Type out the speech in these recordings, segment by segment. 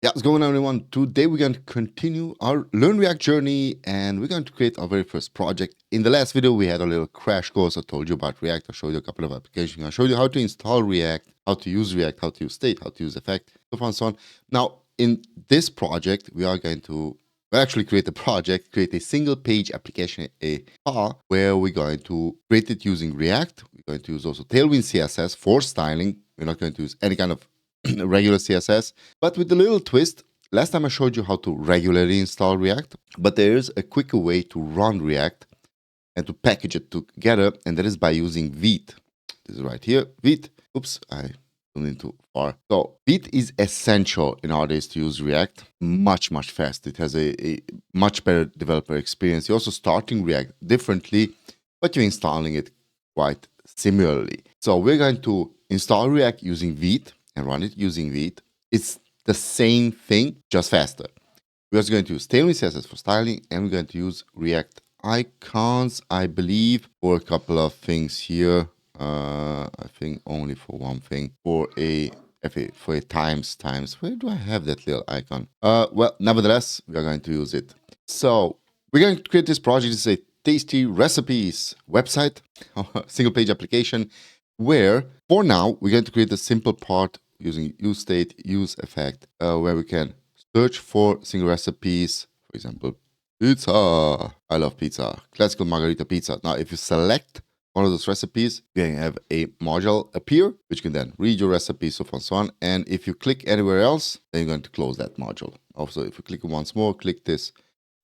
Yeah, what's going on, everyone? Today we're going to continue our Learn React journey, and we're going to create our very first project. In the last video, we had a little crash course. I told you about React. I showed you a couple of applications. I showed you how to install React, how to use React, how to use state, how to use effect, so on and so on. Now, in this project, we are going to actually create a project, create a single page application, a file, where we're going to create it using React. We're going to use also Tailwind CSS for styling. We're not going to use any kind of regular CSS, but with a little twist. Last time I showed you how to regularly install React, but there is a quicker way to run React and to package it together, and that is by using Vite. This is right here, Vite. Oops, I zoomed in too far. So Vite is essential in order to use React much faster. It has a much better developer experience. You're also starting React differently, but you're installing it quite similarly. So we're going to install React using Vite and run it using Vite. It's the same thing, just faster. We're also going to use Tailwind CSS for styling, and we're going to use React icons, I believe, for a couple of things here. I think only for one thing, for a times. Where do I have that little icon? Well, nevertheless, we are going to use it. So we're going to create this project. It's a tasty recipes website, single page application, where for now we're going to create a simple part using useState, useEffect, where we can search for single recipes. For example, pizza. I love pizza. Classical margarita pizza. Now, if you select one of those recipes, you can have a module appear, which can then read your recipe, so on and so on. And if you click anywhere else, then you're going to close that module. Also, if you click once more, click this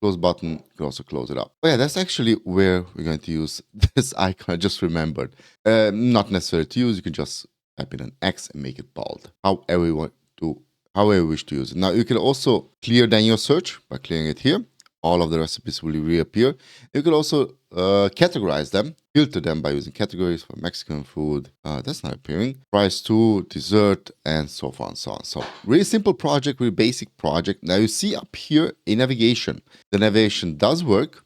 close button, you can also close it up. Oh yeah, that's actually where we're going to use this icon. I just remembered. Not necessary to use. You can just type in an X and make it bold. However you wish to use it. Now you can also clear down your search by clearing it here. All of the recipes will reappear. You can also categorize them, filter them by using categories for Mexican food. That's not appearing. Price to dessert, and so on and so on. So really simple project, really basic project. Now you see up here a navigation. The navigation does work,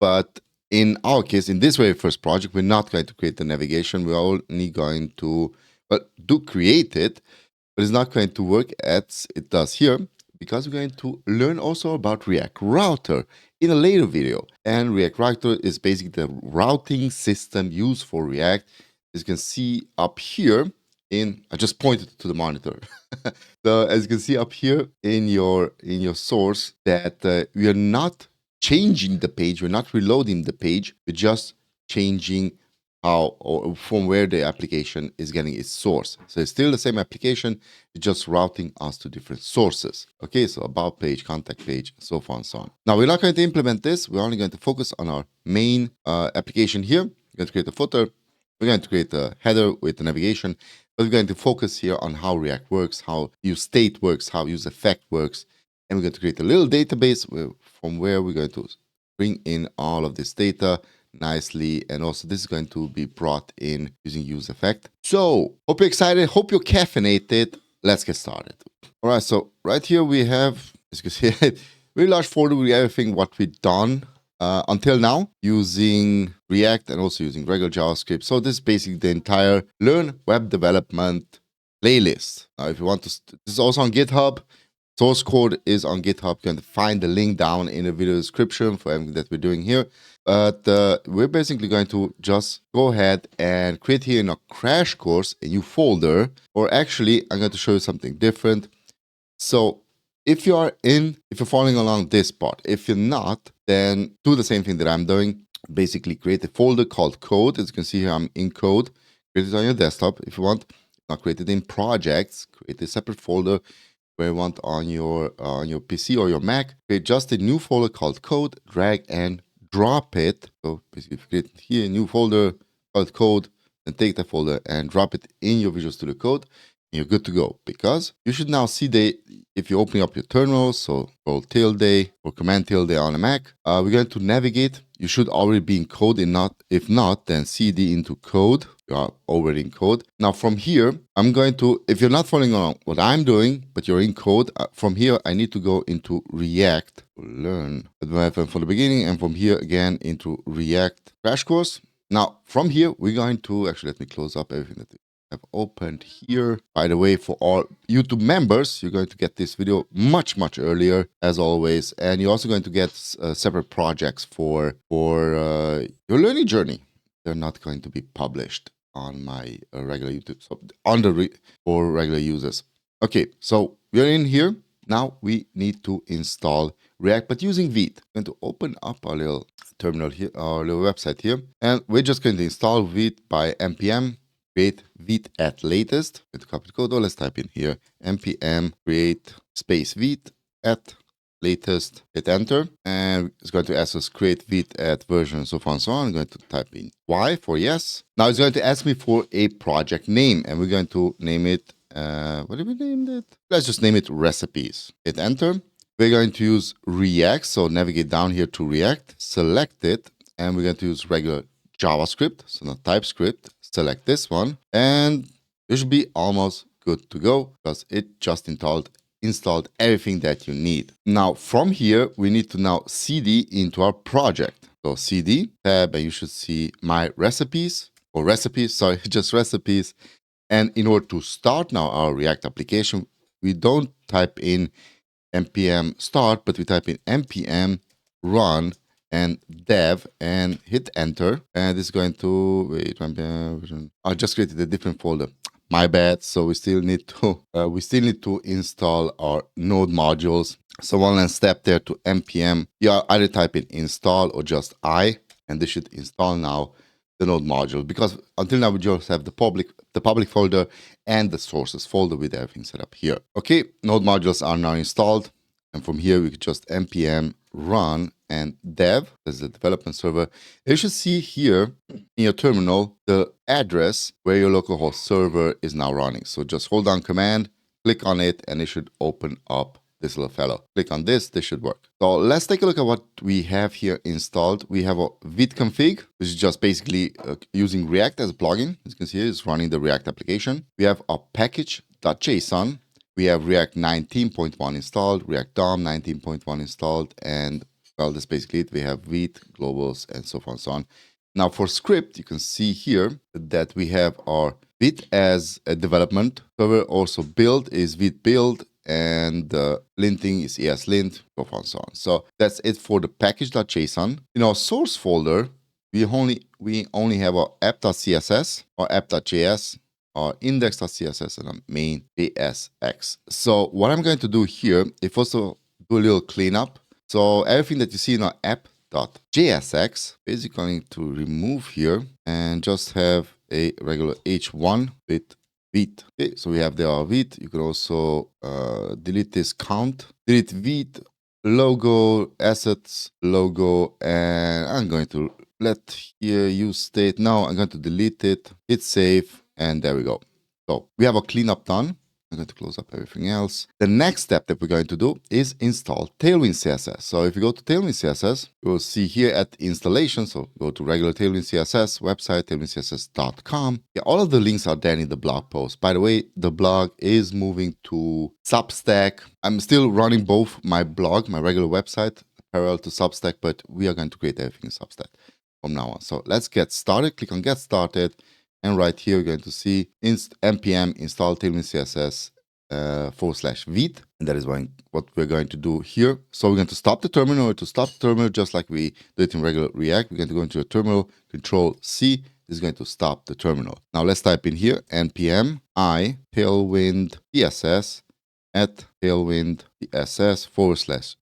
but in our case, in this very first project, we're not going to create the navigation. We're only going to, do create it, but it's not going to work as it does here, because we're going to learn also about React Router in a later video. And React Router is basically the routing system used for React. As you can see up here I just pointed to the monitor. So as you can see up here in your source, that we are not changing the page, we're not reloading the page, we're just changing how or from where the application is getting its source. So it's still the same application, it's just routing us to different sources. Okay, so about page, contact page, so on and so on. Now we're not going to implement this, we're only going to focus on our main application here. We're going to create a footer, we're going to create a header with the navigation, but we're going to focus here on how React works, how useState works, how useEffect works, and we're going to create a little database from where we're going to bring in all of this data nicely, and also this is going to be brought in using useEffect. So hope you're excited, hope you're caffeinated. Let's get started. All right, so right here we have, as you can see, really large folder with everything what we've done until now using React and also using regular JavaScript. So this is basically the entire Learn Web Development playlist. Now if you want to, this is also on GitHub. Source code is on GitHub. You can find the link down in the video description for everything that we're doing here. But we're basically going to just go ahead and create here in a crash course a new folder. Or actually, I'm going to show you something different. So if you're following along this part, if you're not, then do the same thing that I'm doing. Basically, create a folder called code. As you can see here, I'm in code. Create it on your desktop if you want. Not create it in projects. Create a separate folder where you want on your PC or your Mac. Create just a new folder called code, drag and drop it. So basically create here a new folder called code, and take that folder and drop it in your Visual Studio Code, and you're good to go. Because you should now see if you open up your terminal, so Control tilde or Command tilde on a Mac, we're going to navigate. You should already be in code, if not, then CD into code. You are already in code. Now from here, I'm going to, if you're not following along what I'm doing, but you're in code, from here, I need to go into React, learn for the beginning, and from here again into React crash course. Now from here, we're going to, actually let me close up everything that have opened here. By the way, for all YouTube members, you're going to get this video much earlier, as always, and you're also going to get separate projects for your learning journey. They're not going to be published on my regular YouTube, so for regular users. Okay, so we're in here. Now we need to install React, but using Vite. I'm going to open up our little terminal here, our little website here, and we're just going to install Vite by npm create Vite at latest. Going to copy the code. Let's type in here npm create space Vite at latest, hit enter, and it's going to ask us create Vite at version, so far and so on. I'm going to type in Y for yes. Now it's going to ask me for a project name, and we're going to name it, what did we name it? Let's just name it recipes. Hit enter. We're going to use React, so navigate down here to React, select it, and we're going to use regular JavaScript, so not TypeScript. Select this one, and you should be almost good to go because it just installed everything that you need. Now from here, we need to now cd into our project. So cd tab, and you should see my recipes, or recipes, sorry, just recipes. And in order to start now our React application, we don't type in npm start, but we type in npm run and dev and hit enter. And it's going to, wait, I just created a different folder. My bad. So we still need to install our node modules. So one last step there to npm. You either type in install or just I, and this should install now the node module, because until now we just have the public folder and the sources folder with everything set up here. Okay, node modules are now installed, and from here we could just npm run and dev, as the development server. You should see here in your terminal the address where your localhost server is now running. So just hold down command, click on it, and it should open up this little fellow. Click on this should work. So let's take a look at what we have here installed. We have a Vite config, which is just basically using React as a plugin. As you can see, it's running the React application. We have a package.json. We have React 19.1 installed, React DOM 19.1 installed, and well, that's basically it. We have Vite, globals, and so forth and so on. Now for script, you can see here that we have our Vite as a development server. Also build is Vite build, and linting is ESLint, so forth and so on. So that's it for the package.json. In our source folder, we only have our app.css or app.js, our index.css, and our main.jsx. So what I'm going to do here is first of all do a little cleanup. So everything that you see in our app.jsx, basically going to remove here and just have a regular h1 with Vite. Okay, so we have there our Vite. You can also delete this count, delete Vite, logo, assets, logo, and I'm going to let here useState. Now I'm going to delete it, hit save, and there we go. So we have a cleanup done. I'm going to close up everything else. The next step that we're going to do is install Tailwind CSS. So if you go to Tailwind CSS, you will see here at installation. So go to regular Tailwind CSS website, tailwindcss.com. Yeah, all of the links are there in the blog post. By the way, the blog is moving to Substack. I'm still running both my blog, my regular website, parallel to Substack, but we are going to create everything in Substack from now on. So let's get started. Click on get started. And right here, we're going to see npm install Tailwind CSS /Vite. And that is what we're going to do here. So we're going to stop the terminal. To stop the terminal, just like we do it in regular React, we're going to go into a terminal, Control C. This is going to stop the terminal. Now let's type in here, npm I Tailwind CSS at Tailwind CSS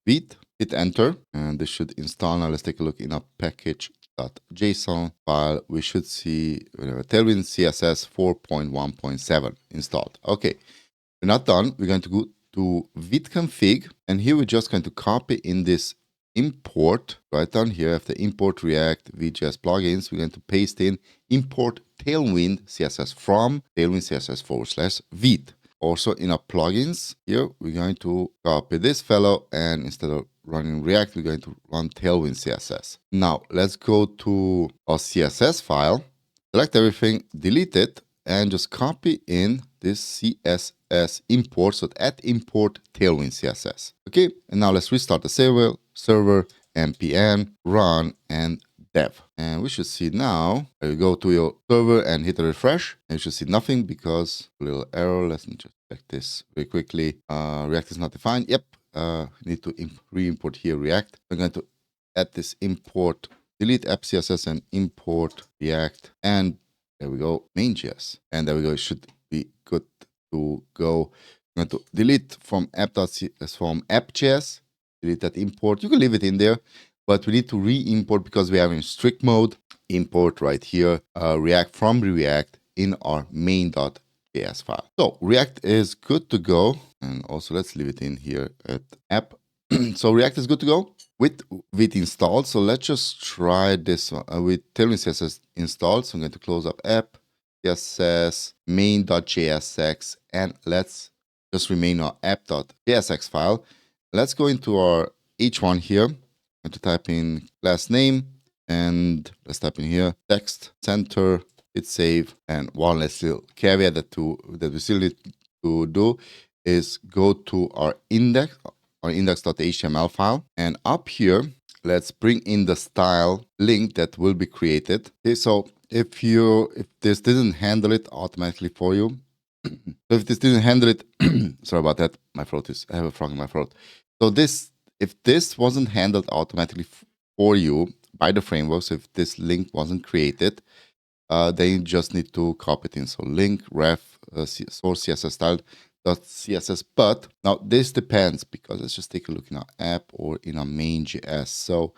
/Vite. Hit enter, and this should install. Now let's take a look in our package.json file. We should see Tailwind CSS 4.1.7 installed. Okay, we're not done. We're going to go to Vite config, and here we're just going to copy in this import right down here after import React Vite.js plugins. We're going to paste in import Tailwind CSS from Tailwind CSS /Vite. Also in our plugins here, we're going to copy this fellow, and instead of running React, we're going to run Tailwind CSS. Now let's go to our CSS file, select everything, delete it, and just copy in this CSS import. So at import Tailwind CSS. Okay, and now let's restart the server npm run and dev. And we should see now, you go to your server and hit a refresh, and you should see nothing because a little error. Let's just check this very quickly. React is not defined. Yep. Need to re-import here React. I'm going to add this import, delete app CSS and import React. And there we go, main.js. And there we go. It should be good to go. I'm going to delete from app.cs from app.js. Delete that import. You can leave it in there, but we need to re-import because we have in strict mode. Import right here, React from React in our main.js file. So React is good to go. And also let's leave it in here at app. So React is good to go with Vite installed. So let's just try this one with Tailwind CSS installed. So I'm going to close up app, CSS, main.jsx, and let's just remain our app.jsx file. Let's go into our H1 here. I'm going to type in class name and let's type in here text center, hit save, and one last little caveat that we still need to do is go to our index.html file, and up here let's bring in the style link that will be created. Okay, so if this didn't handle it automatically for you, so if this didn't handle it, sorry about that, I have a frog in my throat. So if this wasn't handled automatically for you by the framework, so if this link wasn't created, then you just need to copy it in. So link ref source CSS style .css. But now this depends, because let's just take a look in our app or in our main.js. So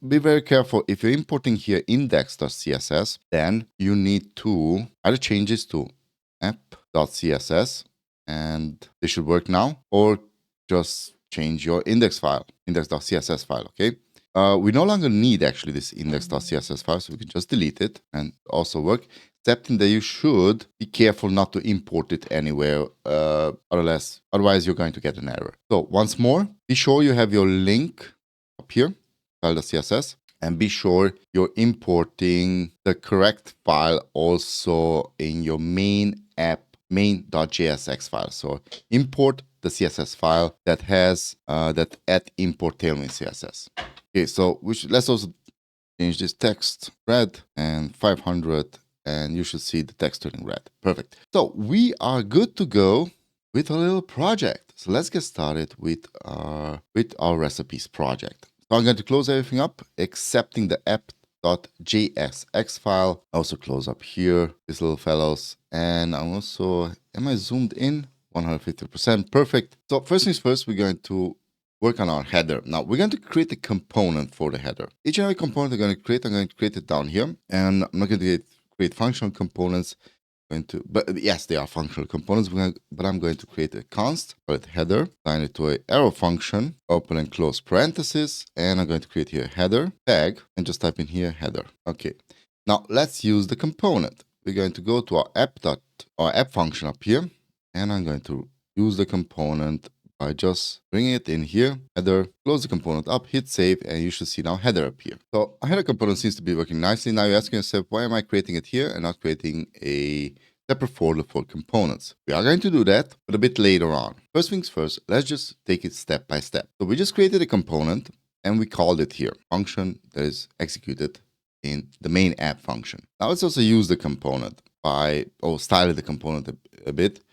be very careful. If you're importing here index.css, then you need to either change this to app.css, and this should work now, or just change your index.css file. Okay. We no longer need actually this index.css file, so we can just delete it and also work. Excepting that you should be careful not to import it anywhere, otherwise you're going to get an error. So once more, be sure you have your link up here, file.css, and be sure you're importing the correct file also in your main.jsx file. So import the CSS file that has that at import Tailwind CSS. Okay, so let's also change this text red and 500, and you should see the text turning red. Perfect. So we are good to go with a little project. So let's get started with our recipes project. So I'm going to close everything up, excepting the app.jsx file. Also close up here, these little fellows. And I'm also, am I zoomed in? 150%, perfect. So first things first, we're going to work on our header. Now we're going to create a component for the header. Each and every component I'm going to create it down here. And I'm not going to create functional components. But yes, they are functional components. But I'm going to create a const, call it header, assign it to an arrow function, open and close parentheses, and I'm going to create here a header tag and just type in here header. Okay. Now let's use the component. We're going to go to our app function up here, and I'm going to use the component by just bringing it in here, header, close the component up, hit save, and you should see now header appear. So our header component seems to be working nicely. Now you're asking yourself, why am I creating it here and not creating a separate folder for components? We are going to do that, but a bit later on. First things first, let's just take it step by step. So we just created a component and we called it here, function that is executed in the main app function. Now let's also use the component style the component a bit.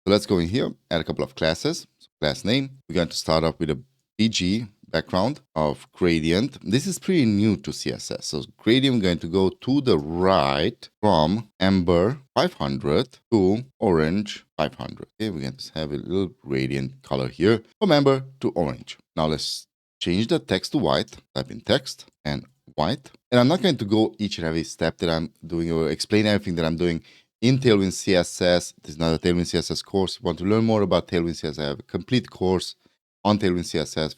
So let's go in here, add a couple of classes. So class name, we're going to start off with a BG background of gradient. This is pretty new to CSS. So gradient, we're going to go to the right from amber 500 to orange 500. Okay, we're going to have a little gradient color here from amber to orange. Now let's change the text to white, type in text and white. And I'm not going to go each and every step that I'm doing or explain everything that I'm doing in Tailwind CSS. This is not a Tailwind CSS course. If you want to learn more about Tailwind CSS, I have a complete course on Tailwind CSS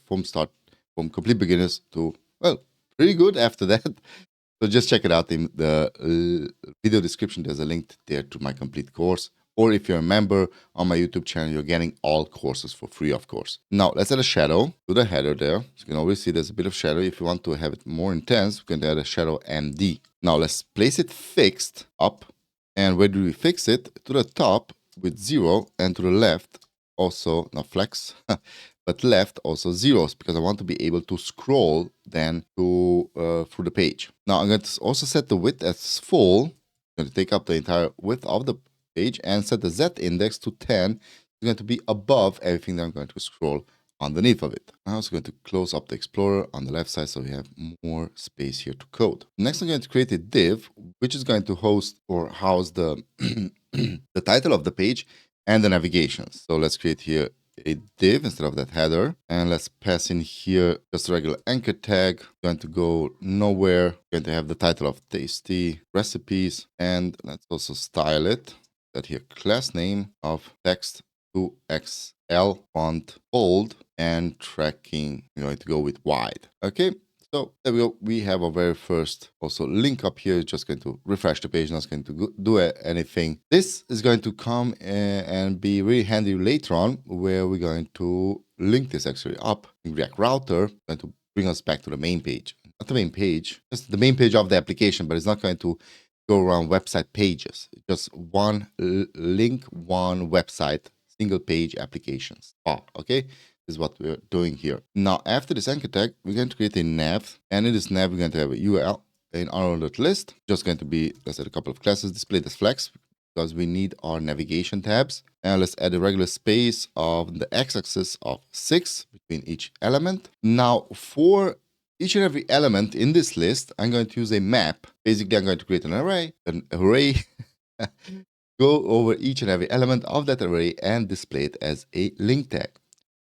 from complete beginners to, well, pretty good after that. So just check it out in the video description. There's a link there to my complete course. Or if you're a member on my YouTube channel, you're getting all courses for free, of course. Now, let's add a shadow to the header there. So you can always see there's a bit of shadow. If you want to have it more intense, we can add a shadow MD. Now, let's place it fixed up. And where do we fix it? To the top with 0, and to the left also, now flex, but left also zeros because I want to be able to scroll then to through the page. Now I'm going to also set the width as full. I'm going to take up the entire width of the page and set the Z index to 10. It's going to be above everything that I'm going to scroll underneath of it. I'm also going to close up the Explorer on the left side so we have more space here to code. Next, I'm going to create a div, which is going to host or house the, the title of the page and the navigation. So let's create here a div instead of that header. And let's pass in here just a regular anchor tag. Going to go nowhere. Going to have the title of tasty recipes. And let's also style it. Got here class name of text to XL font bold and tracking. I'm going to go with wide. Okay. So there we go. We have our very first also link up here. Just going to refresh the page. Not going to do anything. This is going to come and be really handy later on, where we're going to link this actually up in React Router, going to bring us back to the main page. Not the main page, just the main page of the application, but it's not going to go around website pages. Just one link, one website, single page applications. Okay. Is what we're doing here. Now, after this anchor tag, we're going to create a nav, and in this nav, we're going to have a URL in our.list. Just going to be, let's add a couple of classes, display this flex, because we need our navigation tabs. And let's add a regular space of the x-axis of 6 between each element. Now, for each and every element in this list, I'm going to use a map. Basically, I'm going to create an array, go over each and every element of that array and display it as a link tag.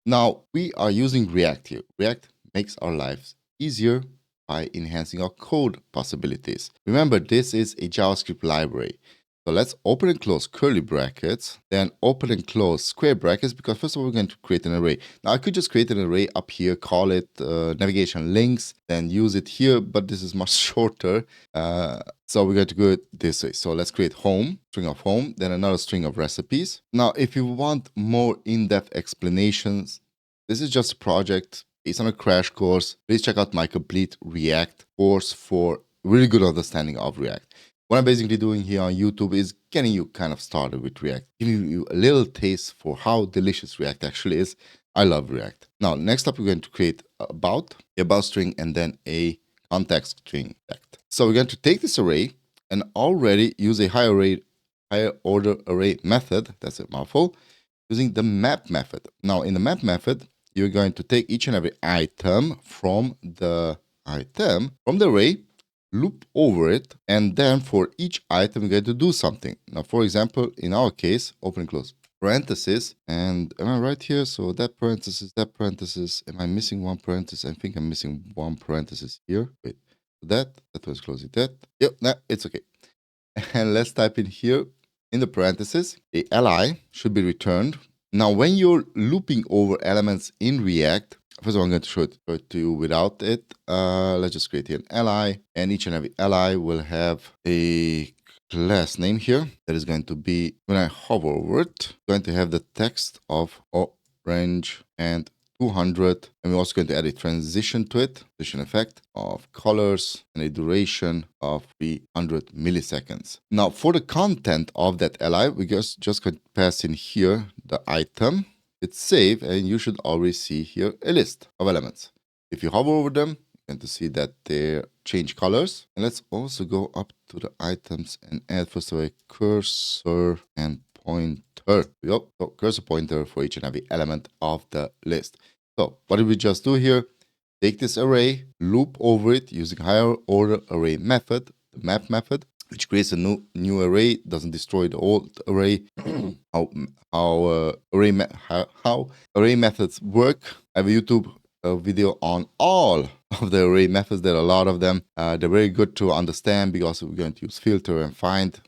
Now, we are using React here. React makes our lives easier by enhancing our code possibilities. Remember, this is a JavaScript library. So let's open and close curly brackets, then open and close square brackets, because first of all, we're going to create an array. Now, I could just create an array up here, call it navigation links, then use it here, but this is much shorter. So we're going to go this way. So let's create home, string of home, then another string of recipes. Now, if you want more in-depth explanations, this is just a project based on a crash course. Please check out my complete React course for really good understanding of React. What I'm basically doing here on YouTube is getting you kind of started with React, giving you a little taste for how delicious React actually is. I love React. Now, next up, we're going to create the about string, and then a context string. So we're going to take this array and already use a higher order array method. That's a mouthful. Using the map method. Now, in the map method, you're going to take each and every item from the array, loop over it, and then for each item, you're going to do something. Now, for example, in our case, open and close parenthesis, and am I right here? So that parenthesis, am I missing one parenthesis? I think I'm missing one parenthesis here. Wait, that was closing that. Yep, nah, it's okay. And let's type in here, in the parenthesis, a li should be returned. Now, when you're looping over elements in React, first of all, I'm going to show it to you without it. Let's just create here an li, and each and every li will have a class name here that is going to be, when I hover over it, going to have the text of orange and 200, and we're also going to add a transition to it, transition effect of colors, and a duration of 300 milliseconds. Now, for the content of that li, we just going to pass in here the item. It's saved, and you should already see here a list of elements. If you hover over them, you're going to see that they change colors. And let's also go up to the items and add first of all a cursor and pointer. Yep, so cursor pointer for each and every element of the list. So what did we just do here? Take this array, loop over it using higher order array method, the map method, which creates a new array, doesn't destroy the old array. How array methods work. I have a YouTube video on all of the array methods. There are a lot of them. They're very good to understand because we're going to use filter and find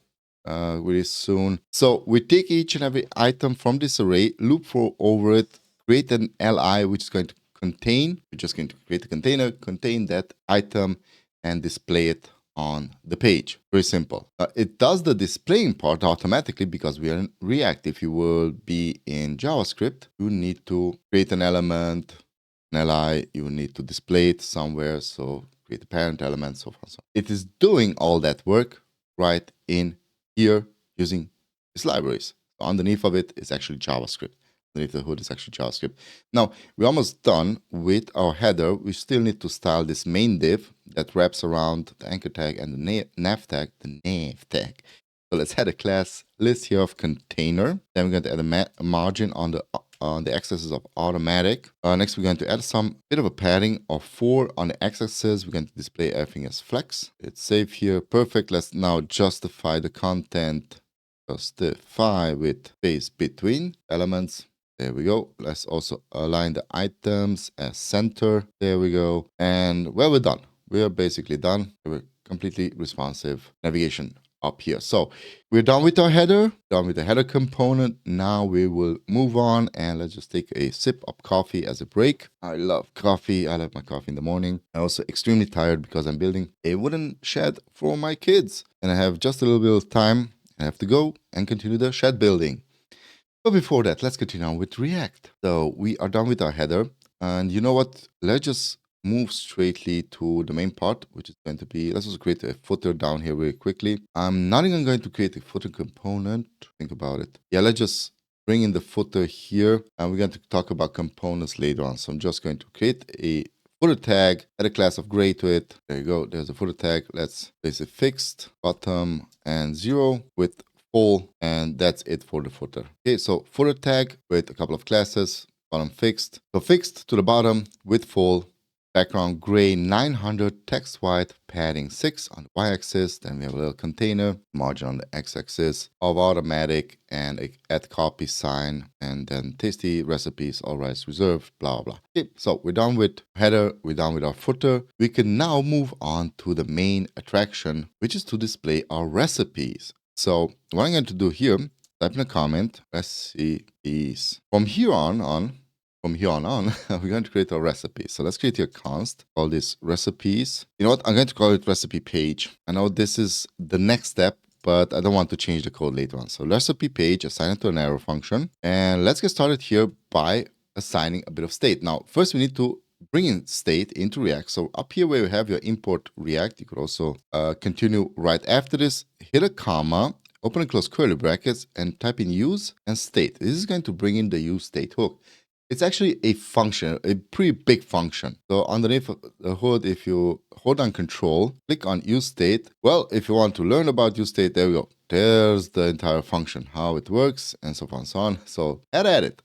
really soon. So we take each and every item from this array, loop over it, create an li which is going to contain. We're just going to create a container, contain that item, and display it on the page. Very simple. It does the displaying part automatically because we are in React. If you will be in JavaScript, you need to create an element, an li, you need to display it somewhere. So create a parent element, so forth. So it is doing all that work right in here using these libraries. So underneath of it is actually JavaScript. underneath the hood is actually JavaScript. Now, we're almost done with our header. We still need to style this main div that wraps around the anchor tag and the nav tag, So let's add a class list here of container. Then we're going to add a margin on the x-axis of automatic. Next, we're going to add some bit of a padding of 4 on the x-axis. We're going to display everything as flex. It's safe here. Perfect. Let's now justify the content. Justify with space between elements. There we go. Let's also align the items as center. There we go. And well, we're done. We're basically done. We're completely responsive navigation up here. So we're done with our header, done with the header component. Now we will move on and let's just take a sip of coffee as a break. I love coffee. I love my coffee in the morning. I'm also extremely tired because I'm building a wooden shed for my kids and I have just a little bit of time. I have to go and continue the shed building. But before that, let's continue on with React. So we are done with our header and you know what? Let's just move straightly to the main part, which is going to be, let's also create a footer down here really quickly. I'm not even going to create a footer component. Think about it. Yeah, let's just bring in the footer here and we're going to talk about components later on. So I'm just going to create a footer tag, add a class of gray to it. There you go. There's a footer tag. Let's place it fixed, bottom and 0 with full, and that's it for the footer. Okay, so footer tag with a couple of classes, bottom fixed. So fixed to the bottom with full. Background gray 900, text white, padding 6 on the y-axis. Then we have a little container, margin on the x-axis of automatic and a add copy sign. And then tasty recipes, all rights reserved, blah, blah. Okay, so we're done with header. We're done with our footer. We can now move on to the main attraction, which is to display our recipes. So what I'm going to do here, type in a comment, recipes. From here on, we're going to create a recipe. So let's create a const, call this recipes. You know what? I'm going to call it recipe page. I know this is the next step, but I don't want to change the code later on. So recipe page, assign it to an arrow function. And let's get started here by assigning a bit of state. Now, first we need to bring in state into React. So up here where you have your import React, you could also continue right after this, hit a comma, open and close curly brackets, and type in use and state. This is going to bring in the useState hook. It's actually a function, a pretty big function. So underneath the hood, if you hold down Control, click on useState. Well, if you want to learn about useState, there we go. There's the entire function, how it works, and so on and so on. So add it.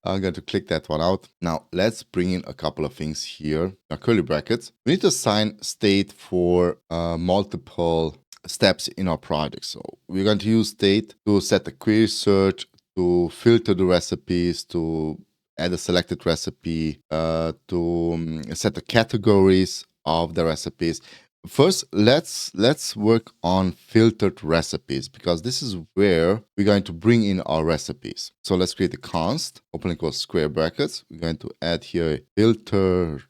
I'm going to click that one out. Now let's bring in a couple of things here. Now curly brackets. We need to assign state for multiple steps in our project. So we're going to use state to set the query search, to filter the recipes, to add a selected recipe, to set the categories of the recipes. First, let's work on filtered recipes because this is where we're going to bring in our recipes. So let's create a const, open and close square brackets. We're going to add here filtered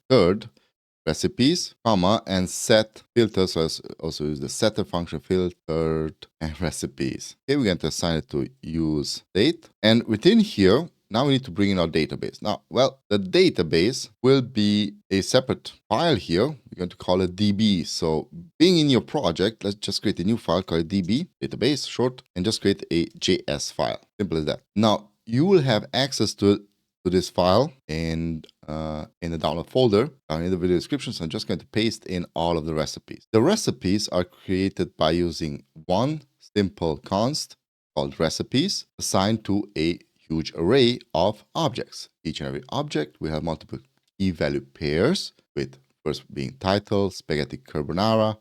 recipes, comma, and set filters. So let's also use the setter function, filtered and recipes. Okay, we're going to assign it to useState. And within here, now we need to bring in our database. Now, well, the database will be a separate file here. We're going to call it DB. So being in your project, let's just create a new file called DB, database, short, and just create a JS file. Simple as that. Now, you will have access to this file in the download folder down in the video description. So I'm just going to paste in all of the recipes. The recipes are created by using one simple const called recipes assigned to a huge array of objects. Each and every object will have multiple key value pairs, with first being title, spaghetti carbonara,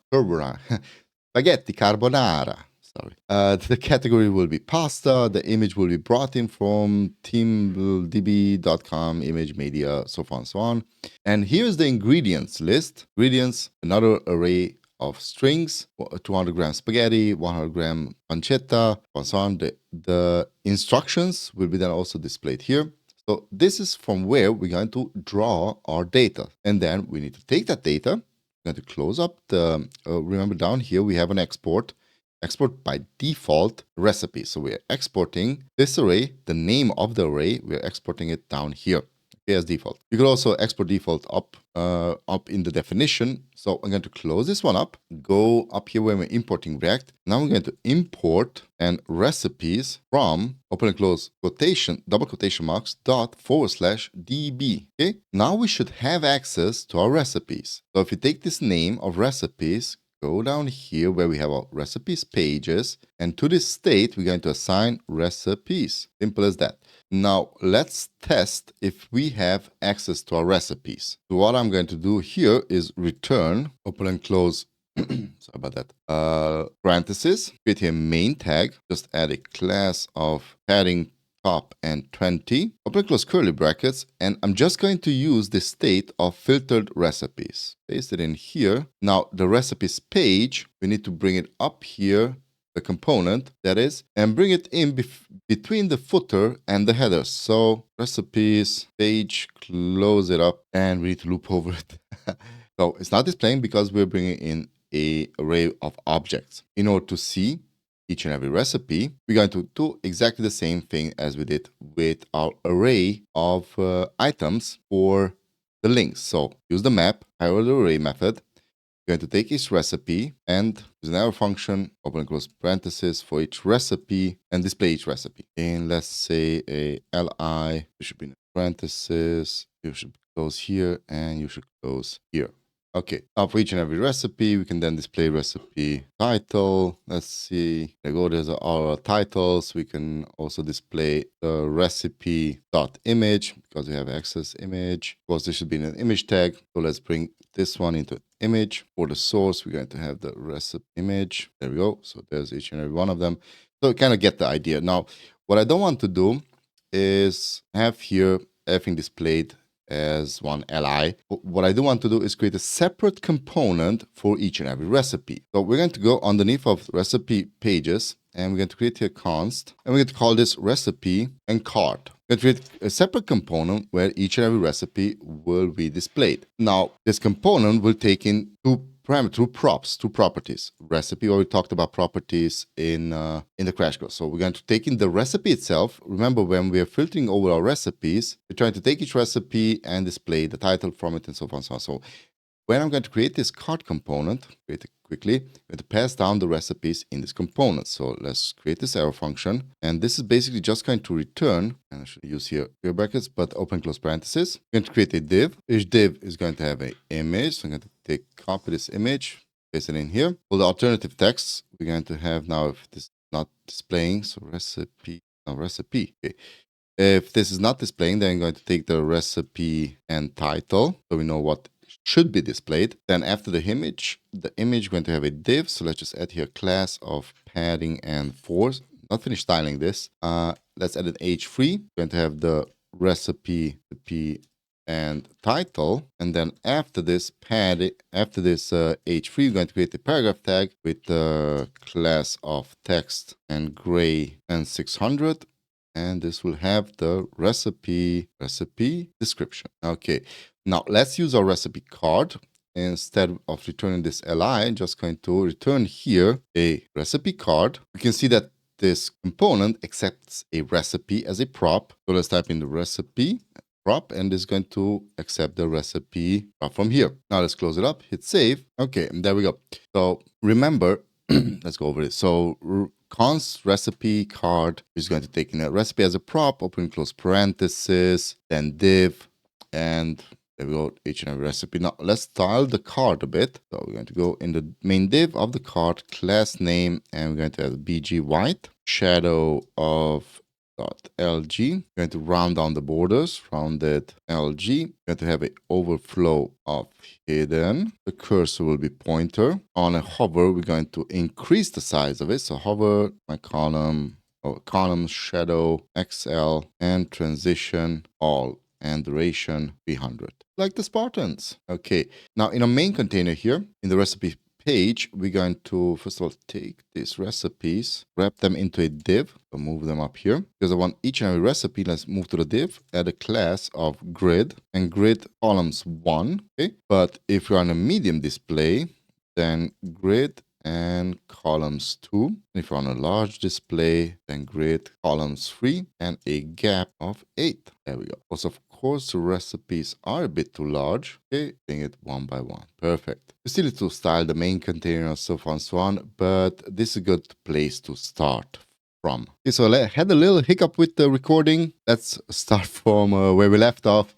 sorry. The category will be pasta. The image will be brought in from teamdb.com, image media, so on and so on. And here's the ingredients list. Ingredients, another array of strings, 200 gram spaghetti, 100 gram pancetta, and so on. The instructions will be then also displayed here. So this is from where we're going to draw our data. And then we need to take that data, we're going to close up the, remember down here we have an export by default recipe. So we're exporting this array, the name of the array, we're exporting it down here. as default. You could also export default up in the definition. So I'm going to close this one up, go up here where we're importing React. Now we're going to import and recipes from open and close quotation, double quotation marks, dot / db. Okay, now we should have access to our recipes. So if you take this name of recipes, go down here where we have our recipes pages, and to this state, we're going to assign recipes. Simple as that. Now, let's test if we have access to our recipes. So what I'm going to do here is return, open and close, sorry about that, parentheses, create a main tag, just add a class of padding top and 20, open and close curly brackets, and I'm just going to use the state of filtered recipes. Paste it in here. Now, the recipes page, we need to bring it up here, the component that is, and bring it in between the footer and the header. So recipes page, close it up, and we need to loop over it. So it's not displaying because we're bringing in an array of objects. In order to see each and every recipe, we're going to do exactly the same thing as we did with our array of items for the links. So use the map, higher the array method. We're going to take each recipe and use an arrow function, open and close parentheses for each recipe, and display each recipe. And let's say a li, you should be in parentheses, you should close here, and you should close here. Okay, now for each and every recipe, we can then display recipe title. Let's see, there go, there's our titles. We can also display the recipe.image because we have access image. Of course, this should be in an image tag. So let's bring this one into image. For the source, we're going to have the recipe image. There we go. So there's each and every one of them. So kind of get the idea. Now, what I don't want to do is have here everything displayed as one li. What I do want to do is create a separate component for each and every recipe. So we're going to go underneath of recipe pages, and we're going to create here const, and we're going to call this recipe and cart. We're going to create a separate component where each and every recipe will be displayed. Now, this component will take in two properties. Recipe, or we talked about properties in the crash course. So we're going to take in the recipe itself. Remember, when we are filtering over our recipes, we're trying to take each recipe and display the title from it and so on and so on. So when I'm going to create this cart component, create it quickly, we're going to pass down the recipes in this component. So let's create this arrow function. And this is basically just going to return, and I should use here square brackets, but open close parentheses. We're going to create a div. Each div is going to have an image. So I'm going to copy this image, paste it in here. For the alternative text, we're going to have now, if this is not displaying, so recipe. Okay. If this is not displaying, then I'm going to take the recipe and title, so we know what should be displayed. Then after the image is going to have a div. So let's just add here a class of padding and force. Not finished styling this. Let's add an h3. We're going to have the recipe and title. And then after this h3, we're going to create a paragraph tag with the class of text and gray and 600. And this will have the recipe description. Okay. Now, let's use our recipe card. Instead of returning this li, I'm just going to return here a recipe card. We can see that this component accepts a recipe as a prop. So let's type in the recipe prop, and it's going to accept the recipe prop from here. Now, let's close it up, hit save. Okay, and there we go. So remember, let's go over it. So const recipe card is going to take in a recipe as a prop, open and close parentheses, then div, and there we go, each and every recipe. Now, let's style the card a bit. So we're going to go in the main div of the card, class name, and we're going to have bg white, shadow of .lg. We're going to round down the borders, rounded LG. We're going to have an overflow of hidden. The cursor will be pointer. On a hover, we're going to increase the size of it. So hover, my column shadow XL, and transition all, and duration 300. Like the Spartans. Okay, now in our main container here, in the recipe page, we're going to, first of all, take these recipes, wrap them into a div, so move them up here. Because I want each and every recipe, let's move to the div, add a class of grid, and grid columns 1. Okay, but if you're on a medium display, then grid and columns 2. If you're on a large display, then grid columns 3 and a gap of 8. There we go. Also, of course, the recipes are a bit too large. Okay, doing it one by one. Perfect. We still need to style the main container, so on and so on, but this is a good place to start from. Okay, so I had a little hiccup with the recording. Let's start from where we left off.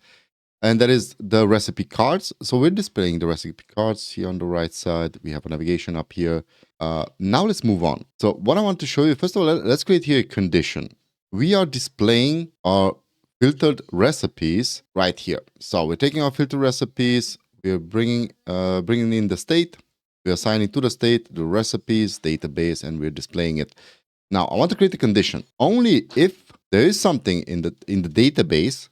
And that is the recipe cards. So we're displaying the recipe cards here on the right side. We have a navigation up here. Now let's move on. So what I want to show you, first of all, let's create here a condition. We are displaying our filtered recipes right here. So we're taking our filtered recipes. We're bringing in the state. We're assigning to the state the recipes database, and we're displaying it. Now I want to create a condition. Only if there is something in the database,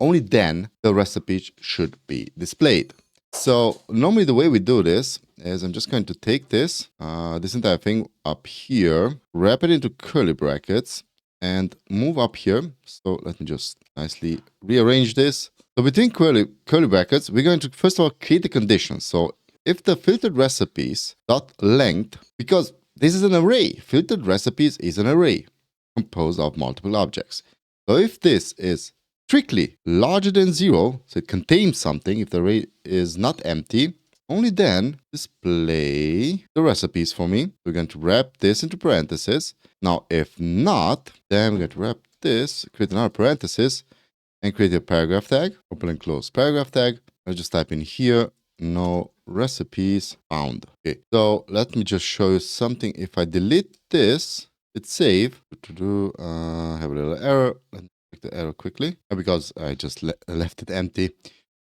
only then the recipe should be displayed. So normally the way we do this is I'm just going to take this entire thing up here, wrap it into curly brackets, and move up here. So let me just nicely rearrange this. So between curly brackets, we're going to first of all create a condition. So if the filtered recipes dot length, because this is an array, filtered recipes is an array composed of multiple objects. So if this is strictly larger than 0, so it contains something, if the array is not empty, only then display the recipes for me. We're going to wrap this into parentheses. Now, if not, then we're going to wrap this, create another parenthesis, and create a paragraph tag, open and close paragraph tag. I'll just type in here, no recipes found. Okay, so let me just show you something. If I delete this, hit save. Have a little error. Let me check the error quickly because I just left it empty.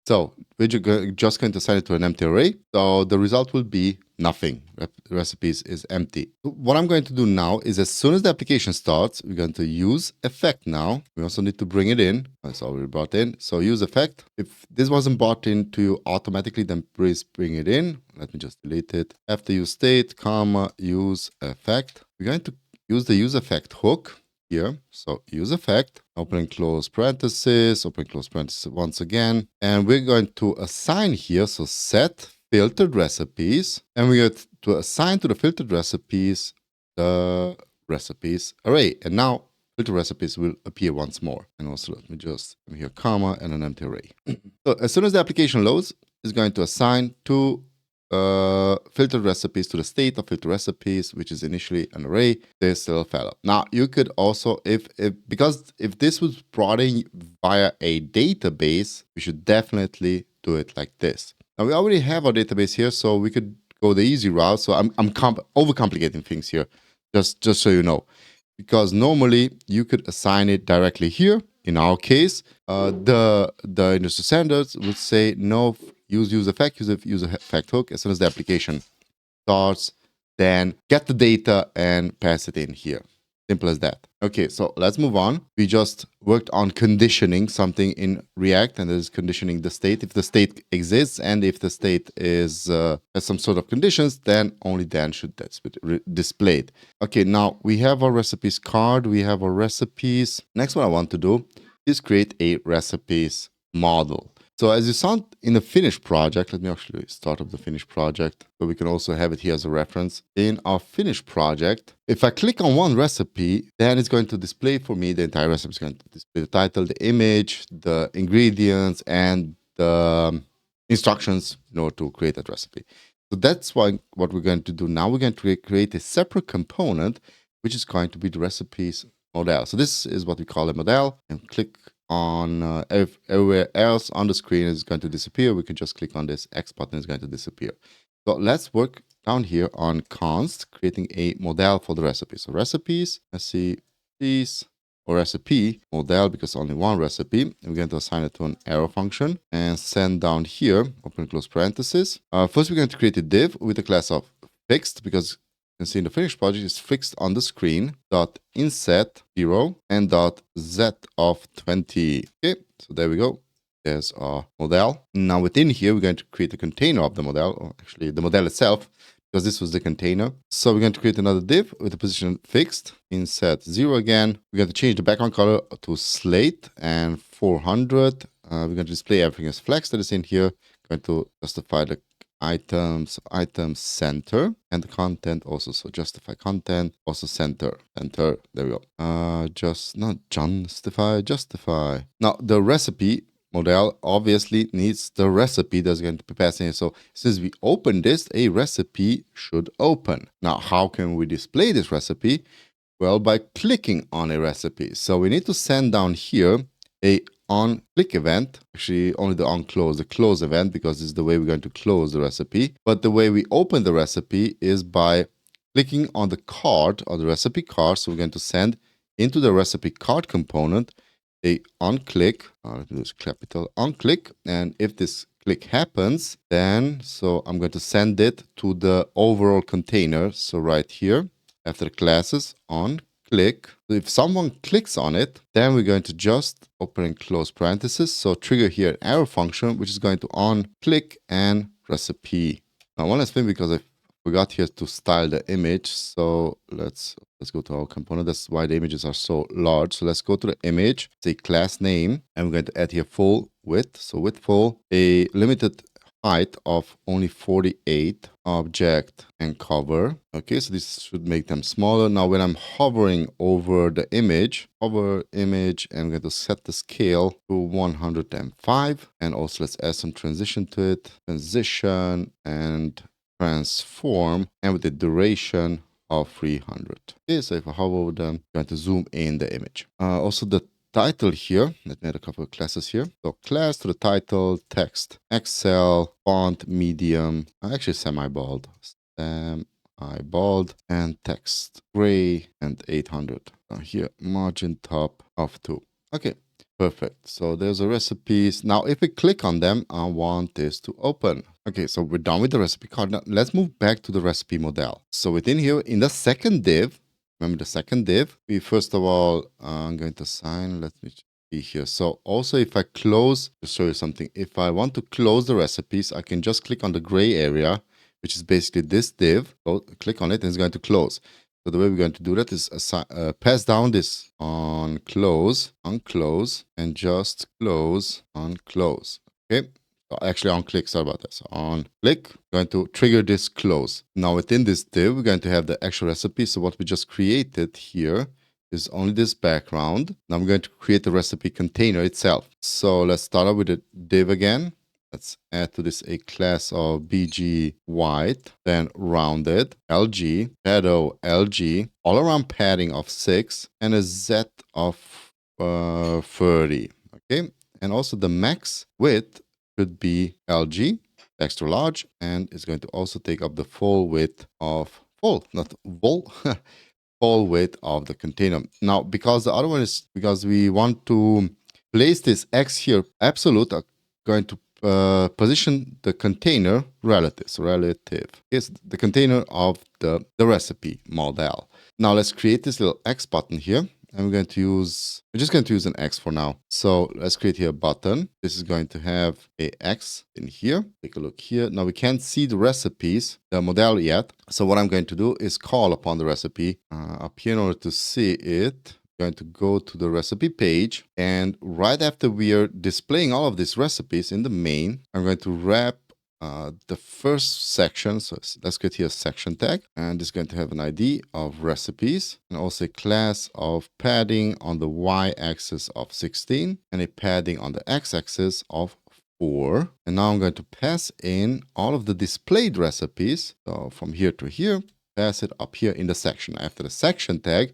So we're just going to assign it to an empty array. So the result will be nothing. Recipes is empty. What I'm going to do now is as soon as the application starts, we're going to use effect now. We also need to bring it in. It's already brought in. So use effect. If this wasn't brought in to you automatically, then please bring it in. Let me just delete it. After useState, comma, use effect. We're going to use the useEffect hook here. So useEffect, open and close parenthesis, open and close parenthesis once again. And we're going to assign here, so set filtered recipes. And we're going to assign to the filtered recipes the recipes array. And now filtered recipes will appear once more. And also let me just come here, comma, and an empty array. So as soon as the application loads, it's going to assign to filtered recipes to the state of filtered recipes, which is initially an array, this little fellow. Now you could also, because if this was brought in via a database, we should definitely do it like this. Now we already have our database here, so we could go the easy route. So I'm overcomplicating things here, just so you know, because normally you could assign it directly here. In our case, the industry standards would say no. Use useEffect hook. As soon as the application starts, then get the data and pass it in here. Simple as that. Okay, so let's move on. We just worked on conditioning something in React, and that is conditioning the state. If the state exists and if the state is has some sort of conditions, then only then should that be displayed. Okay, now we have our recipes card. We have our recipes. Next, what I want to do is create a recipes model. So as you saw in the finished project, let me actually start up the finished project so we can also have it here as a reference. In our finished project, if I click on one recipe, then it's going to display for me the entire recipe. It's going to display the title, the image, the ingredients, and the instructions in order to create that recipe. So that's what we're going to do now. We're going to create a separate component, which is going to be the recipes modal. So this is what we call a modal, and click on everywhere else on the screen is going to disappear. We can just click on this X button, is going to disappear. So let's work down here on const, creating a modal for the recipe. So recipes, recipes, or recipe modal, because only one recipe. And we're going to assign it to an arrow function and send down here, open and close parenthesis. First, we're going to create a div with a class of fixed, because you can see in the finished project is fixed on the screen, dot inset 0 and dot z of 20. Okay, so there we go. There's our modal. Now within here, we're going to create a container of the modal, or actually the modal itself, because this was the container. So we're going to create another div with a position fixed, inset 0 again. We're going to change the background color to slate and 400. We're going to display everything as flex that is in here. Going to justify the items center, and the content also. So justify content, also center. There we go. Justify. Now the recipe modal obviously needs the recipe that's going to be passing in. So since we open this, a recipe should open. Now, how can we display this recipe? Well, by clicking on a recipe. So we need to send down here a on-click event, actually only the on-close, the close event, because this is the way we're going to close the recipe. But the way we open the recipe is by clicking on the card or the recipe card. So we're going to send into the recipe card component a on-click, let me use capital on-click, and if this click happens, then so I'm going to send it to the overall container. So right here, after classes on click, so if someone clicks on it, then we're going to just open and close parentheses. So trigger here an arrow function, which is going to on click and recipe. Now one last thing, because I forgot here to style the image. So let's go to our component. That's why the images are so large. So let's go to the image, say class name, and we're going to add here full width. So width full, a limited height of only 48, object and cover. Okay, so this should make them smaller. Now when I'm hovering over the image, hover image, and I'm going to set the scale to 105. And also let's add some transition to it. Transition and transform, and with the duration of 300. Okay, so if I hover over them, I'm going to zoom in the image. Also the title here, let me add a couple of classes here. So class to the title, text, Excel, font, medium, actually semi-bold, semi-bold, and text, gray, and 800. Here, margin top of 2. Okay, perfect. So there's the recipes. Now, if we click on them, I want this to open. Okay, so we're done with the recipe card. Now, let's move back to the recipe modal. So within here, in the second div, remember the second div, we first of all, I'm going to assign, let me see here. So also if I close, to show you something, if I want to close the recipes, I can just click on the gray area, which is basically this div. So click on it and it's going to close. So the way we're going to do that is pass down this on close, and just close, on close. Okay. Actually on click, sorry about that. So on click, going to trigger this close. Now within this div, we're going to have the actual recipe. So what we just created here is only this background. Now I'm going to create the recipe container itself. So let's start out with the div again. Let's add to this a class of BG white, then rounded, LG, shadow LG, all around padding of 6, and a Z of 30. Okay, and also the max width should be LG, extra large, and it's going to also take up the full width of full width of the container. Now, because the other one is because we want to place this X here absolute, I'm going to position the container relative. Is the container of the recipe modal. Now let's create this little X button here. And we're just going to use an X for now. So let's create here a button. This is going to have a X in here. Take a look here. Now we can't see the recipes, the modal yet. So what I'm going to do is call upon the recipe up here in order to see it. I'm going to go to the recipe page. And right after we are displaying all of these recipes in the main, I'm going to wrap the first section. So let's get here a section tag, and it's going to have an ID of recipes and also a class of padding on the y-axis of 16 and a padding on the x-axis of 4. And now I'm going to pass in all of the displayed recipes. So from here to here, pass it up here in the section. After the section tag,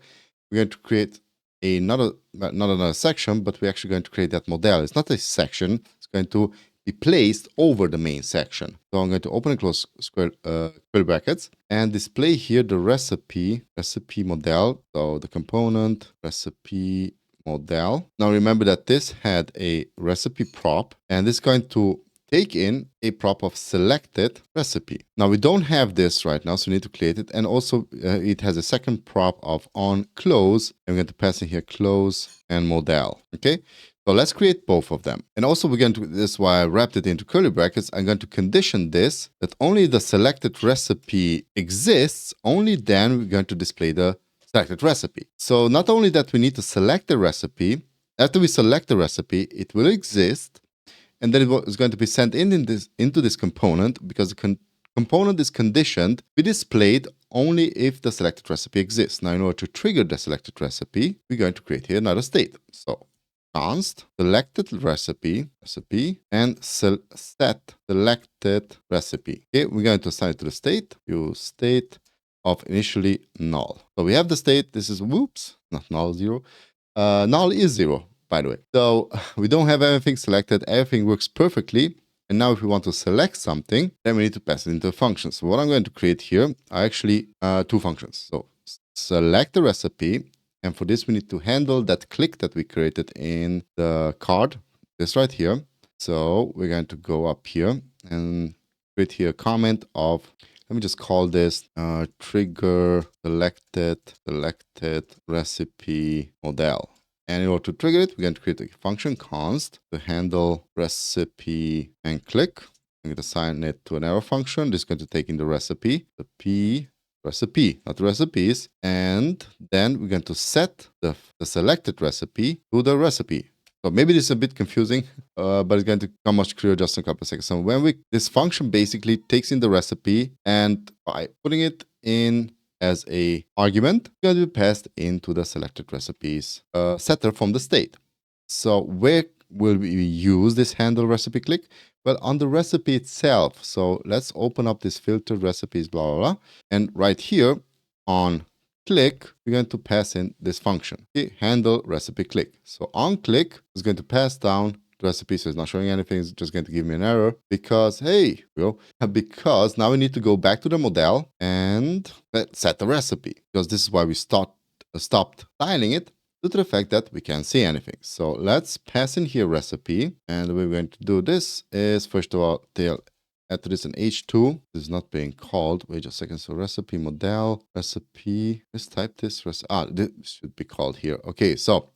we're going to create not another section, but we're actually going to create that modal. It's not a section. It's going to be placed over the main section. So I'm going to open and close square brackets and display here the recipe modal. So the component recipe modal. Now remember that this had a recipe prop, and this is going to take in a prop of selected recipe. Now we don't have this right now, so we need to create it. And also it has a second prop of on close. I'm going to pass in here close and modal. Okay. So let's create both of them. And also we're going to, this is why I wrapped it into curly brackets. I'm going to condition this that only the selected recipe exists, only then we're going to display the selected recipe. So not only that we need to select the recipe, after we select the recipe, it will exist, and then it is going to be sent into this component, because the component is conditioned to be displayed only if the selected recipe exists. Now in order to trigger the selected recipe, we're going to create here another state. So const selected recipe, and set selected recipe. Okay, we're going to assign it to the state, use state of initially null. So we have the state. This is whoops, not null 0. Null is 0, by the way. So we don't have everything selected. Everything works perfectly. And now if we want to select something, then we need to pass it into a function. So what I'm going to create here are actually two functions. So select the recipe. And for this, we need to handle that click that we created in the card, this right here. So we're going to go up here and create here a comment of, let me just call this trigger selected recipe modal. And in order to trigger it, we're going to create a function const to handle recipe and click. I'm going to assign it to an arrow function. This is going to take in the recipe, the P recipe, not the recipes. And then we're going to set the selected recipe to the recipe. So maybe this is a bit confusing, but it's going to become much clearer just in a couple of seconds. So when this function basically takes in the recipe, and by putting it in as a argument, it's going to be passed into the selected recipes setter from the state. So where will we use this handle recipe click? Well, on the recipe itself. So let's open up this filtered recipes, blah, blah, blah. And right here on click, we're going to pass in this function, okay, handle recipe click. So on click, it's going to pass down the recipe. So it's not showing anything. It's just going to give me an error because, hey, because now we need to go back to the modal and set the recipe, because this is why we stopped styling it, due to the fact that we can't see anything. So let's pass in here recipe. And the way we're going to do this is, first of all, after this in H2, this is not being called. Wait just a second. So recipe modal, recipe, let's type this. This should be called here. Okay, so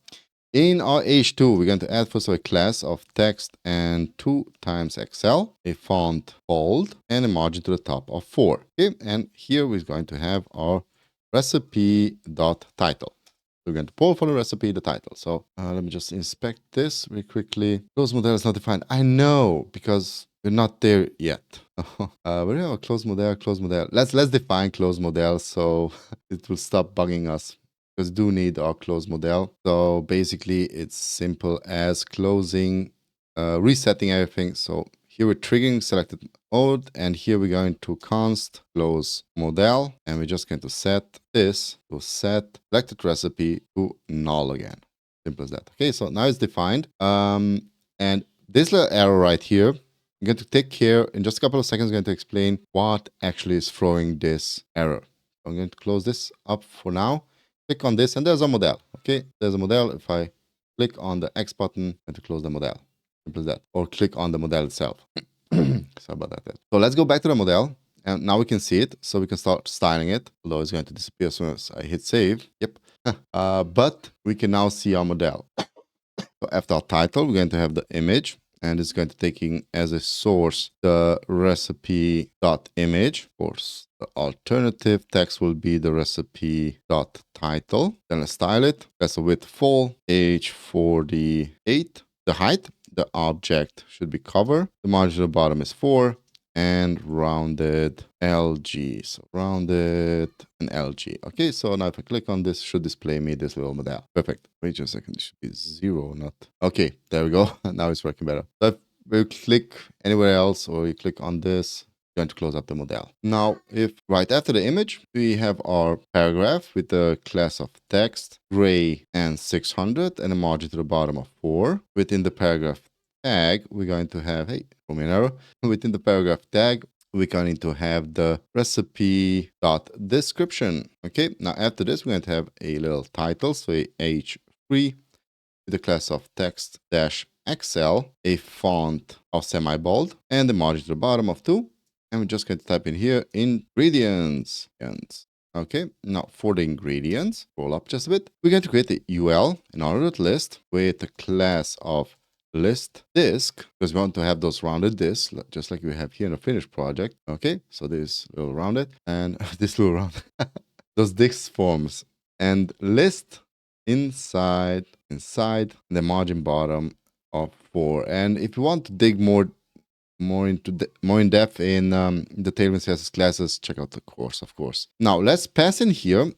in our H2, we're going to add first of all a class of text and 2 times XL, a font bold, and a margin to the top of 4. Okay, and here we're going to have our recipe.title. We're going to pull from the recipe the title. So let me just inspect this very quickly. Close modal is not defined. I know, because we're not there yet. We have a close modal. Let's define close modal so it will stop bugging us, because we do need our close modal. So basically, it's simple as closing, resetting everything. So here we're triggering selected mode, and here we're going to const close modal, and we're just going to set this to set selected recipe to null again. Simple as that. Okay, so now it's defined. And this little arrow right here, I'm going to take care in just a couple of seconds. I'm going to explain what actually is throwing this error. So I'm going to close this up for now. Click on this, and there's a modal. Okay, there's a modal. If I click on the X button, I'm going to close the modal. Simple as that. Or click on the modal itself. Sorry about that. So let's go back to the modal. And now we can see it. So we can start styling it. Although it's going to disappear as soon as I hit save. Yep. But we can now see our modal. So after our title, we're going to have the image. And it's going to take in as a source the recipe.image. Of course, the alternative text will be the recipe.title. Then let's style it. That's a width full, age 48. The height, the object should be cover. The margin at the bottom is 4. And rounded LG. So rounded and LG. Okay, so now if I click on this, should display me this little modal. Perfect. Wait just a second. It should be 0, not. Okay, there we go. Now it's working better. So if we click anywhere else, or you click on this, we're going to close up the modal. Now, if right after the image, we have our paragraph with the class of text, gray and 600, and a margin to the bottom of 4. Within the paragraph tag, we're going to have, hey, throw me an arrow. Within the paragraph tag, we're going to have the recipe.description. Okay, now after this, we're going to have a little title, so a H3 with the class of text dash XL, a font of semi-bold, and the margin to the bottom of 2. And we're just going to type in here ingredients. Okay, now for the ingredients, scroll up just a bit. We're going to create the UL in our list with the class of list disk, because we want to have those rounded disks, just like we have here in the finished project. Okay, so this little rounded and this little round, those disk forms, and list inside the margin bottom of 4. And if you want to dig more in depth in the Tailwind CSS classes, check out the course, of course. Now let's pass in here.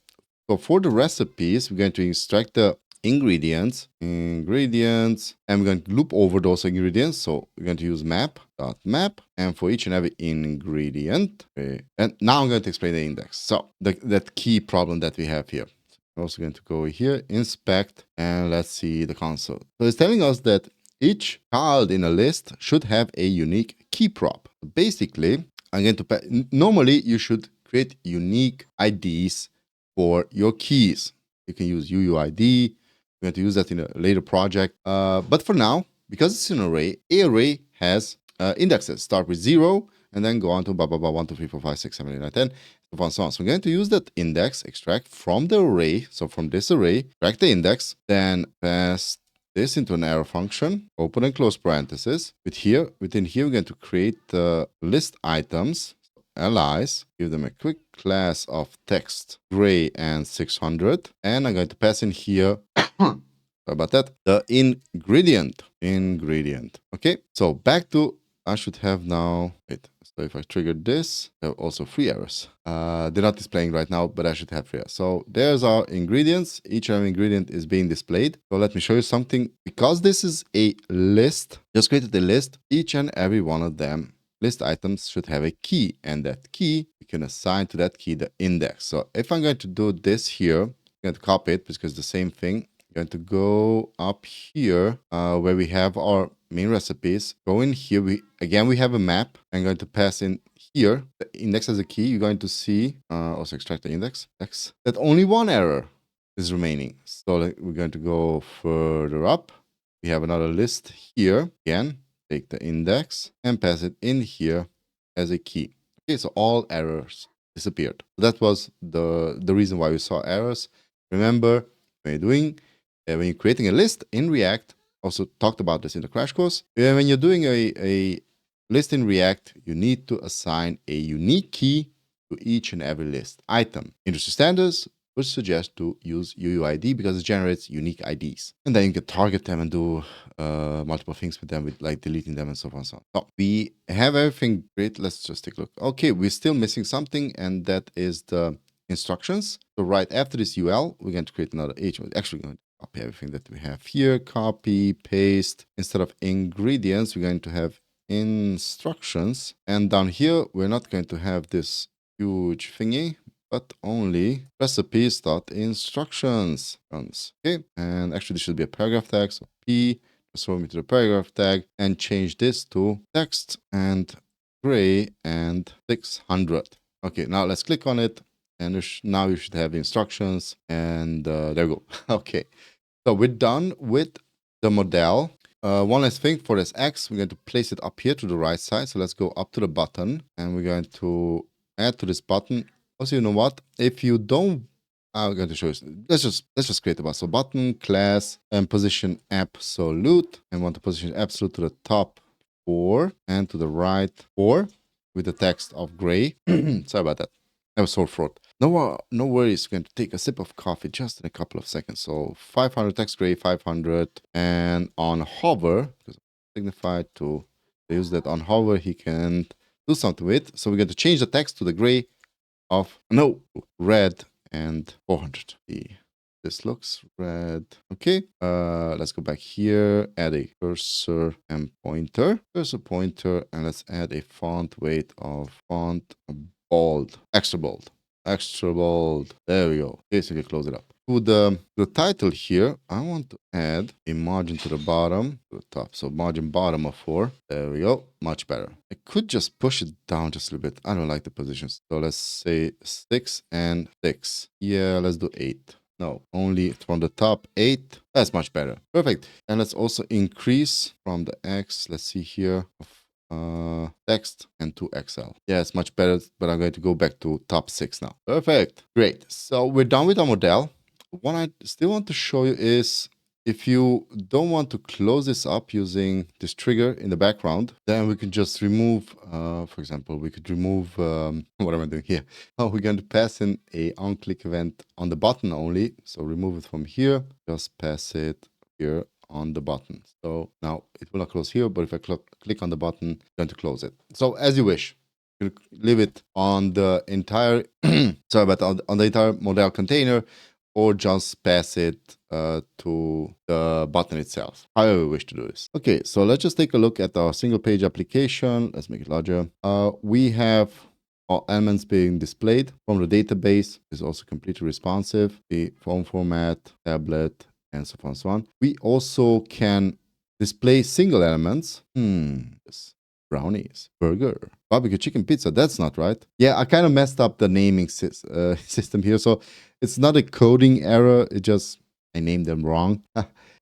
So for the recipes, we're going to extract the ingredients, and we're going to loop over those ingredients. So we're going to use map.map, and for each and every ingredient. Okay. And now I'm going to explain the index. So that key problem that we have here. I'm also going to go here, inspect, and let's see the console. So it's telling us that each child in a list should have a unique key prop. Basically, I'm going to normally you should create unique IDs for your keys. You can use UUID. We're going to use that in a later project. But for now, because it's an array has indexes. Start with 0 and then go on to blah, blah, blah, 1, 2, 3, 4, 5, 6, 7, 8, 9, 10, so on, so on. So we're going to use that index, extract from the array. So from this array, extract the index, then pass this into an arrow function, open and close parentheses. Within here, we're going to create the list items, allies, give them a quick class of text, gray and 600. And I'm going to pass in here, sorry about that, the ingredient. Okay, so back to, I should have now, wait, so if I trigger this, I have also 3 errors. They're not displaying right now, but I should have 3 errors. So there's our ingredients. Each and every ingredient is being displayed. So let me show you something. Because this is a list, just created a list, each and every one of them list items should have a key, and that key, we can assign to that key the index. So if I'm going to do this here, I'm going to copy it because it's the same thing. I'm going to go up here where we have our main recipes. Go in here. We have a map. I'm going to pass in here the index as a key. You're going to see, also extract the index, that only one error is remaining. So we're going to go further up. We have another list here. Again, take the index and pass it in here as a key. Okay, so all errors disappeared. That was the reason why we saw errors. Remember, when you're creating a list in React, also talked about this in the crash course. When you're doing a list in React, you need to assign a unique key to each and every list item. Industry standards would suggest to use UUID because it generates unique IDs. And then you can target them and do multiple things with them, with like deleting them and so on and so on. So we have everything great. Let's just take a look. Okay, we're still missing something, and that is the instructions. So right after this UL, we're going to create another H. We're actually going to copy everything that we have here. Copy, paste. Instead of ingredients, we're going to have instructions. And down here, we're not going to have this huge thingy, but only recipes.instructions. Okay, and actually this should be a paragraph tag. So P, transform it to the paragraph tag and change this to text and gray and 600. Okay, now let's click on it. And now you should have the instructions. And there we go. Okay, so we're done with the modal. One last thing for this X, we're going to place it up here to the right side. So let's go up to the button and we're going to add to this button. Also, you know what? If you don't, I'm going to show you. Let's just create a button. So button, class, and position absolute. And want to position absolute to the top 4 and to the right 4 with the text of gray. Sorry about that. I was sore throat. No worries. We're going to take a sip of coffee just in a couple of seconds. So 500 text gray, 500, and on hover, because signified to use that on hover, he can do something with. So we're going to change the text to the gray of red and 400. This looks red. Okay. Let's go back here. Add a cursor and pointer. Cursor pointer, and let's add a font weight of font bold, extra bold. There we go. Okay, so we can close it up. To the title here, I want to add a margin to the bottom, to the top. So margin bottom of 4. There we go. Much better. I could just push it down just a little bit. I don't like the positions. So let's say 6 and 6. Yeah, let's do 8. No, only from the top 8. That's much better. Perfect. And let's also increase from the X. Let's see here. Text and 2XL. Yeah, it's much better, but I'm going to go back to top 6 now. Perfect. Great. So we're done with our model. What I still want to show you is if you don't want to close this up using this trigger in the background, then we can just remove, for example, we could remove, what am I doing here? Oh, we're going to pass in a on-click event on the button only. So remove it from here, just pass it here on the button. So now it will not close here, but if I click on the button, I'm going to close it. So as you wish, you can leave it on the entire, sorry about on the entire modal container, or just pass it to the button itself, however we wish to do this. Okay, so let's just take a look at our single page application. Let's make it larger. We have all elements being displayed from the database. Is also completely responsive. The phone format, tablet, and so on and so on. We also can display single elements. Yes. Brownies, burger, barbecue chicken pizza. That's not right. Yeah, I kind of messed up the naming system here. So it's not a coding error. It just, I named them wrong.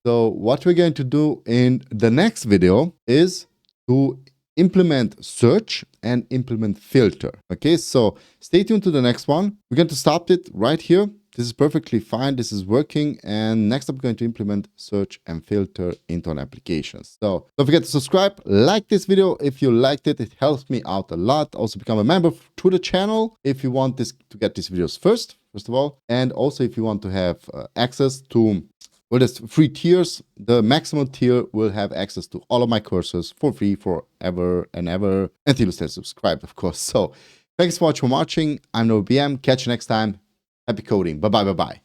So what we're going to do in the next video is to implement search and implement filter. Okay, so stay tuned to the next one. We're going to stop it right here. This is perfectly fine. This is working. And next up, we're going to implement search and filter into an application. So don't forget to subscribe, like this video. If you liked it, it helps me out a lot. Also become a member to the channel if you want this to get these videos first of all. And also if you want to have access to, well, there's 3 tiers. The maximum tier will have access to all of my courses for free forever and ever until you stay subscribed, of course. So thanks so much for watching. I'm NoBM. Catch you next time. Happy coding. Bye-bye. Bye-bye.